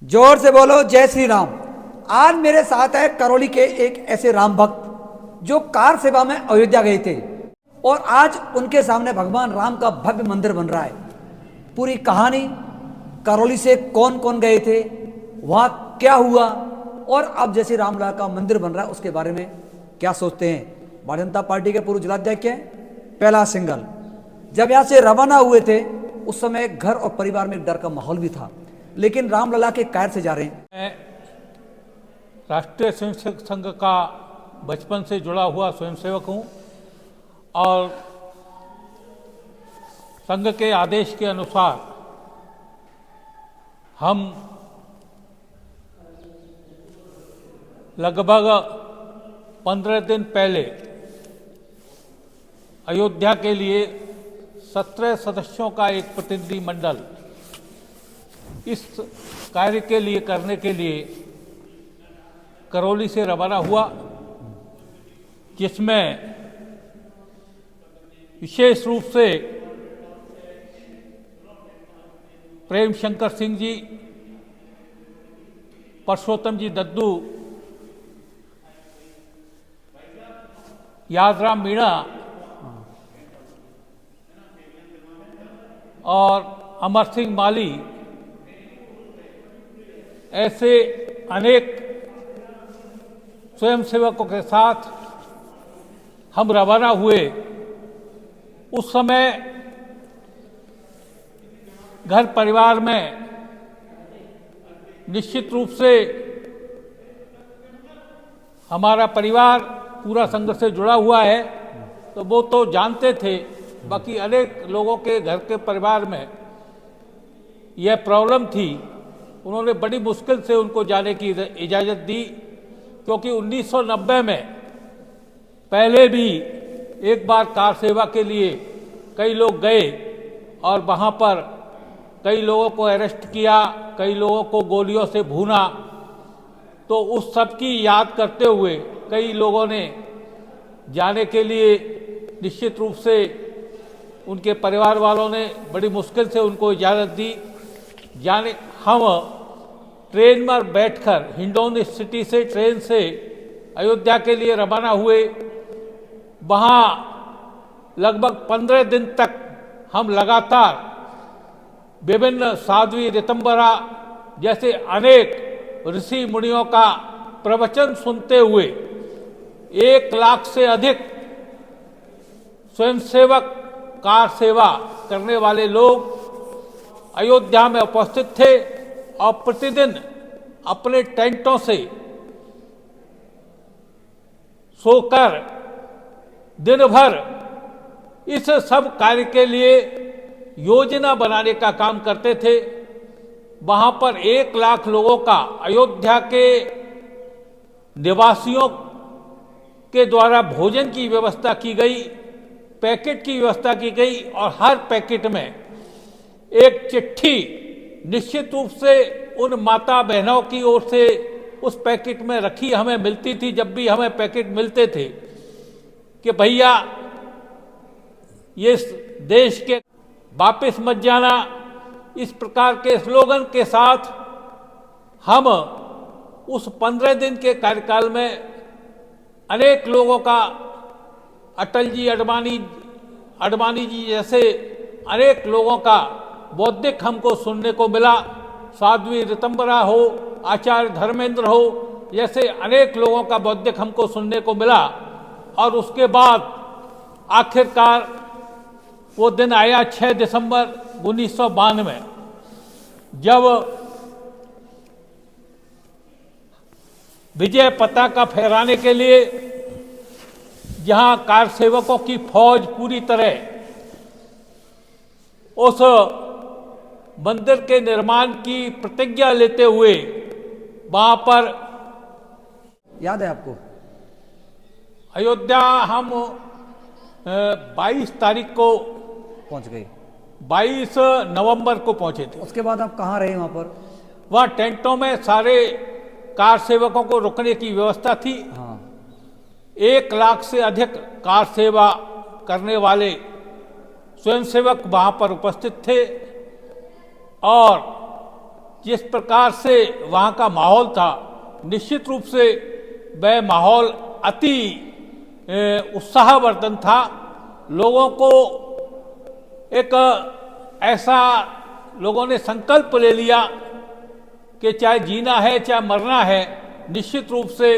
जोर से बोलो जय श्री राम। आज मेरे साथ है करौली के एक ऐसे राम भक्त जो कार सेवा में अयोध्या गए थे और आज उनके सामने भगवान राम का भव्य मंदिर बन रहा है। पूरी कहानी, करौली से कौन कौन गए थे, वहाँ क्या हुआ और अब जैसे रामलला का मंदिर बन रहा है उसके बारे में क्या सोचते हैं। भारतीय जनता पार्टी के पूर्व जिलाध्यक्ष हैं प्रहलाद सिंघल। जब यहाँ से रवाना हुए थे उस समय घर और परिवार में एक डर का माहौल भी था, लेकिन रामलला के कायर से जा रहे हैं। मैं राष्ट्रीय स्वयंसेवक संघ का बचपन से जुड़ा हुआ स्वयंसेवक हूँ और संघ के आदेश के अनुसार हम लगभग 15 दिन पहले अयोध्या के लिए 17 सदस्यों का एक प्रतिनिधि मंडल इस कार्य के लिए करने के लिए करौली से रवाना हुआ, जिसमें विशेष रूप से प्रेम शंकर सिंह जी, परसोत्तम जी दद्दू, यादराम मीणा और अमर सिंह माली ऐसे अनेक स्वयंसेवकों के साथ हम रवाना हुए। उस समय घर परिवार में निश्चित रूप से हमारा परिवार पूरा संघ से जुड़ा हुआ है, तो वो तो जानते थे। बाकी अनेक लोगों के घर के परिवार में यह प्रॉब्लम थी। उन्होंने बड़ी मुश्किल से उनको जाने की इजाज़त दी, क्योंकि 1990 में पहले भी एक बार कार सेवा के लिए कई लोग गए और वहाँ पर कई लोगों को अरेस्ट किया, कई लोगों को गोलियों से भूना। तो उस सब की याद करते हुए कई लोगों ने जाने के लिए निश्चित रूप से उनके परिवार वालों ने बड़ी मुश्किल से उनको इजाज़त दी जाने। हम ट्रेन में बैठकर हिंडौन सिटी से ट्रेन से अयोध्या के लिए रवाना हुए। वहाँ लगभग 15 दिन तक हम लगातार विभिन्न साध्वी ऋतंबरा जैसे अनेक ऋषि मुनियों का प्रवचन सुनते हुए 1 लाख से अधिक स्वयंसेवक कार सेवा करने वाले लोग अयोध्या में उपस्थित थे और प्रतिदिन अपने टेंटों से सोकर दिन भर इस सब कार्य के लिए योजना बनाने का काम करते थे। वहां पर 1 लाख लोगों का अयोध्या के निवासियों के द्वारा भोजन की व्यवस्था की गई, पैकेट की व्यवस्था की गई और हर पैकेट में एक चिट्ठी निश्चित रूप से उन माता बहनों की ओर से उस पैकेट में रखी हमें मिलती थी। जब भी हमें पैकेट मिलते थे कि भैया ये देश के वापस मत जाना, इस प्रकार के स्लोगन के साथ हम उस 15 दिन के कार्यकाल में अनेक लोगों का, अटल जी, अडवाणी जी जैसे अनेक लोगों का बौद्धिक हमको सुनने को मिला। साध्वी ऋतंबरा हो, आचार्य धर्मेंद्र हो, जैसे अनेक लोगों का बौद्धिक हमको सुनने को मिला। और उसके बाद आखिरकार वो दिन आया 6 दिसंबर 1992, जब विजय पताका फहराने के लिए जहां कार सेवकों की फौज पूरी तरह उस मंदिर के निर्माण की प्रतिज्ञा लेते हुए वहां पर, याद है आपको, अयोध्या हम 22 तारीख को पहुंच गए, 22 नवंबर को पहुंचे थे। उसके बाद आप कहाँ रहे? वहां पर वहाँ टेंटों में सारे कार सेवकों को रुकने की व्यवस्था थी। हाँ। 1 लाख से अधिक कार सेवा करने वाले स्वयंसेवक वहाँ पर उपस्थित थे और जिस प्रकार से वहाँ का माहौल था, निश्चित रूप से वह माहौल अति उत्साहवर्धन था। लोगों को एक ऐसा लोगों ने संकल्प ले लिया कि चाहे जीना है चाहे मरना है, निश्चित रूप से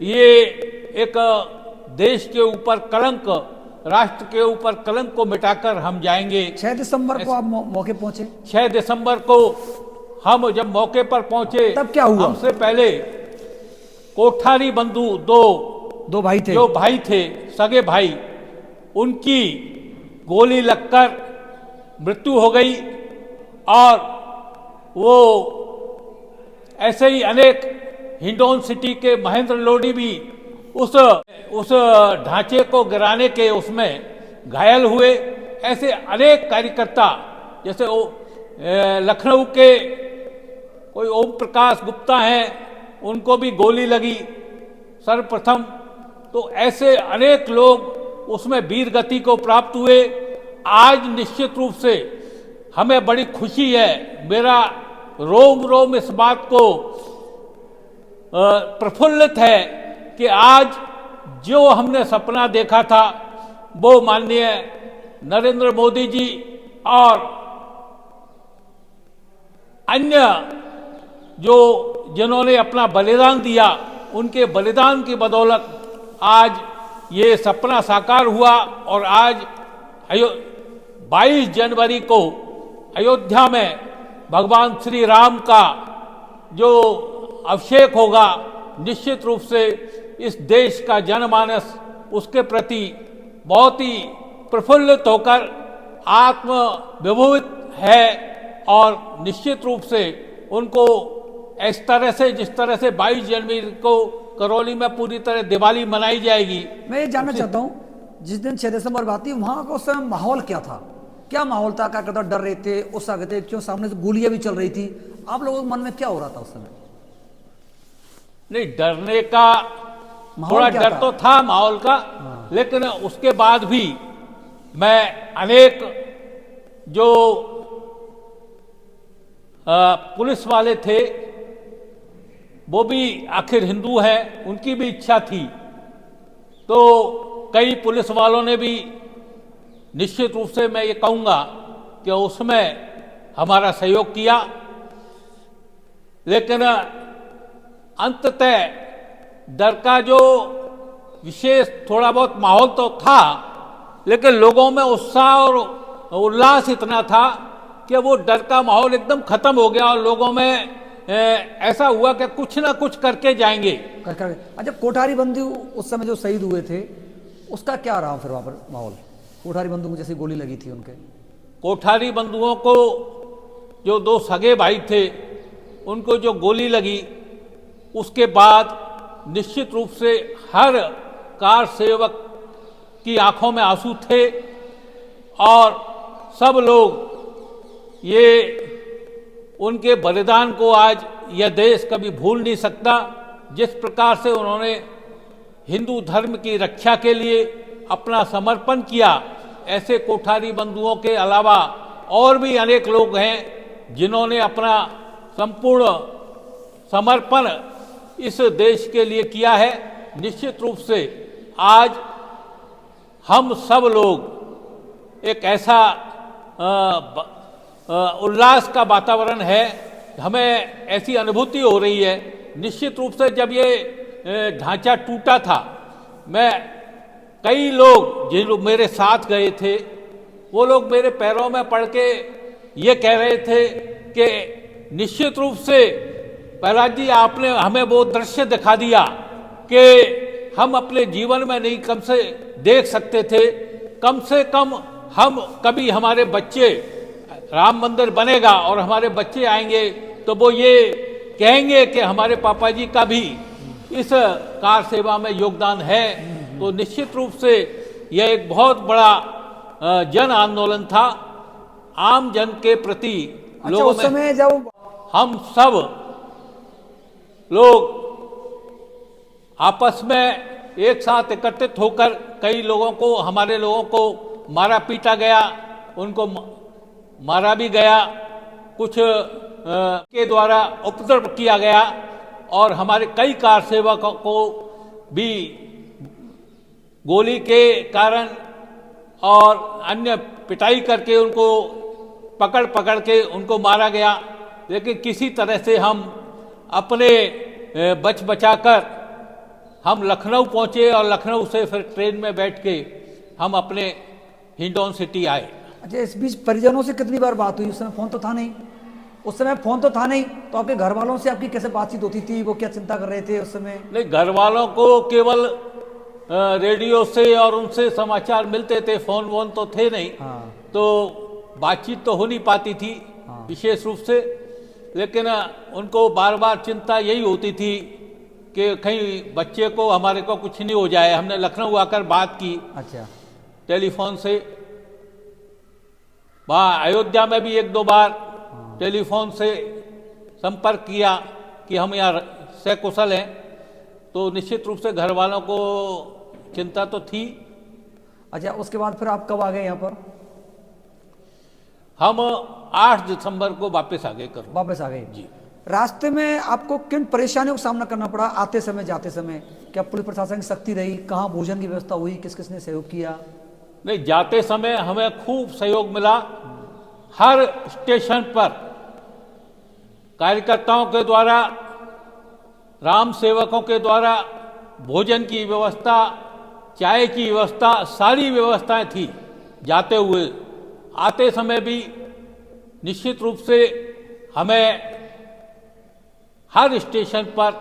ये एक देश के ऊपर कलंक, राष्ट्र के ऊपर कलंक को मिटाकर हम जाएंगे। 6 दिसंबर को आप मौके पहुंचे? 6 दिसंबर को हम जब मौके पर पहुंचे तब क्या हुआ? हमसे पहले कोठारी बंधु दो भाई थे, जो भाई थे, सगे भाई, उनकी गोली लगकर मृत्यु हो गई। और वो ऐसे ही अनेक हिंडौन सिटी के महेंद्र लोधी भी उस ढांचे को गिराने के उसमें घायल हुए। ऐसे अनेक कार्यकर्ता, जैसे लखनऊ के कोई ओम प्रकाश गुप्ता हैं, उनको भी गोली लगी सर्वप्रथम। तो ऐसे अनेक लोग उसमें वीर गति को प्राप्त हुए। आज निश्चित रूप से हमें बड़ी खुशी है, मेरा रोम रोम इस बात को प्रफुल्लित है कि आज जो हमने सपना देखा था वो माननीय नरेंद्र मोदी जी और अन्य जिन्होंने अपना बलिदान दिया, उनके बलिदान की बदौलत आज ये सपना साकार हुआ। और आज 22 जनवरी को अयोध्या में भगवान श्री राम का जो अभिषेक होगा, निश्चित रूप से इस देश का जनमानस उसके प्रति बहुत ही प्रफुल्लित होकर आत्मविभूत है। और निश्चित रूप से उनको इस तरह से, जिस तरह से 22 जनवरी को करौली में पूरी तरह दिवाली मनाई जाएगी। मैं ये जानना चाहता हूँ, जिस दिन 6 दिसंबर बात थी, वहां का उस समय माहौल क्या था? क्या माहौल था? क्या कहता, डर रहे थे, उत्साह थे? क्यों सामने से गोलियां भी चल रही थी? आप लोगों के मन में क्या हो रहा था उस समय? नहीं, डरने का थोड़ा डर तो था माहौल का। लेकिन उसके बाद भी मैं अनेक जो पुलिस वाले थे, वो भी आखिर हिंदू हैं, उनकी भी इच्छा थी। तो कई पुलिस वालों ने भी निश्चित रूप से मैं ये कहूँगा कि उसमें हमारा सहयोग किया। लेकिन अंततः डर का जो विशेष थोड़ा बहुत माहौल तो था, लेकिन लोगों में उत्साह और उल्लास इतना था कि वो डर का माहौल एकदम खत्म हो गया और लोगों में ऐसा हुआ कि कुछ ना कुछ करके जाएंगे। अच्छा, कोठारी बंधु उस समय जो शहीद हुए थे, उसका क्या रहा फिर वहां पर माहौल? कोठारी बंधु को जैसे गोली लगी थी उनके, कोठारी बंधुओं को जो 2 सगे भाई थे, उनको जो गोली लगी, उसके बाद निश्चित रूप से हर कार सेवक की आंखों में आंसू थे। और सब लोग ये उनके बलिदान को आज यह देश कभी भूल नहीं सकता। जिस प्रकार से उन्होंने हिंदू धर्म की रक्षा के लिए अपना समर्पण किया, ऐसे कोठारी बंधुओं के अलावा और भी अनेक लोग हैं जिन्होंने अपना संपूर्ण समर्पण इस देश के लिए किया है। निश्चित रूप से आज हम सब लोग एक ऐसा उल्लास का वातावरण है, हमें ऐसी अनुभूति हो रही है। निश्चित रूप से जब ये ढांचा टूटा था, मैं कई लोग जिन लोग मेरे साथ गए थे, वो लोग मेरे पैरों में पड़ के ये कह रहे थे कि निश्चित रूप से प्रहलाद जी, आपने हमें वो दृश्य दिखा दिया कि हम अपने जीवन में नहीं कम से देख सकते थे। कम से कम हम कभी, हमारे बच्चे, राम मंदिर बनेगा और हमारे बच्चे आएंगे तो वो ये कहेंगे कि हमारे पापा जी का भी इस कार सेवा में योगदान है। तो निश्चित रूप से यह एक बहुत बड़ा जन आंदोलन था, आम जन के प्रति। लोगों उस समय जब हम सब लोग आपस में एक साथ एकत्रित होकर कई लोगों को, हमारे लोगों को मारा पीटा गया, उनको मारा भी गया, कुछ के द्वारा उपद्रव किया गया और हमारे कई कार सेवकों को भी गोली के कारण और अन्य पिटाई करके उनको पकड़ के उनको मारा गया। लेकिन किसी तरह से हम अपने बचा कर हम लखनऊ पहुंचे और लखनऊ से फिर ट्रेन में बैठ के हम अपने हिंडौन सिटी आए। अच्छा, इस बीच परिजनों से कितनी बार बात हुई? उस समय फोन तो था नहीं, तो आपके घर वालों से आपकी कैसे बातचीत होती थी? वो क्या चिंता कर रहे थे उस समय? नहीं, घर वालों को केवल रेडियो से और उनसे समाचार मिलते थे, फोन वोन तो थे नहीं। हाँ। तो बातचीत तो हो नहीं पाती थी। हाँ। विशेष रूप से, लेकिन उनको बार बार चिंता यही होती थी कि कहीं बच्चे को हमारे को कुछ नहीं हो जाए। हमने लखनऊ आकर बात की अच्छा। टेलीफोन से, वहाँ अयोध्या में भी एक दो बार टेलीफोन से संपर्क किया कि हम यहाँ सकुशल हैं। तो निश्चित रूप से घर वालों को चिंता तो थी। अच्छा, उसके बाद फिर आप कब आ गए यहाँ पर? हम 8 दिसंबर को वापस आ गए करूँ। वापस आ गए जी। रास्ते में आपको किन परेशानियों का सामना करना पड़ा आते समय जाते समय? क्या पुलिस प्रशासन की सख्ती रही? कहाँ भोजन की व्यवस्था हुई? किस किसने सहयोग किया? नहीं, जाते समय हमें खूब सहयोग मिला। हर स्टेशन पर कार्यकर्ताओं के द्वारा, राम सेवकों के द्वारा भोजन की व्यवस्था, चाय की व्यवस्था, सारी व्यवस्थाएं थी जाते हुए। आते समय भी निश्चित रूप से हमें हर स्टेशन पर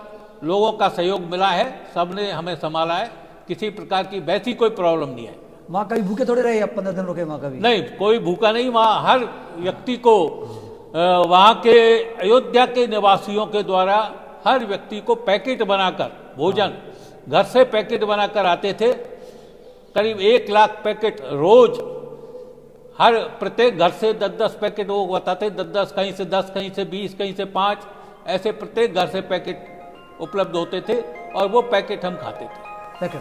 लोगों का सहयोग मिला है। सबने हमें संभाला है, किसी प्रकार की वैसी कोई प्रॉब्लम नहीं है। वहाँ कभी भूखे थोड़े रहे? आप 15 दिन रुके वहाँ कभी? नहीं, कोई भूखा नहीं। वहाँ हर व्यक्ति को, वहाँ के अयोध्या के निवासियों के द्वारा हर व्यक्ति को पैकेट बनाकर भोजन घर से पैकेट बनाकर आते थे। करीब 1 लाख पैकेट रोज, हर प्रत्येक घर से 10-10 पैकेट वो बताते, 10-10 कहीं से 10, कहीं से 20, कहीं से 5, ऐसे प्रत्येक घर से पैकेट उपलब्ध होते थे और वो पैकेट हम खाते थे। पैकेट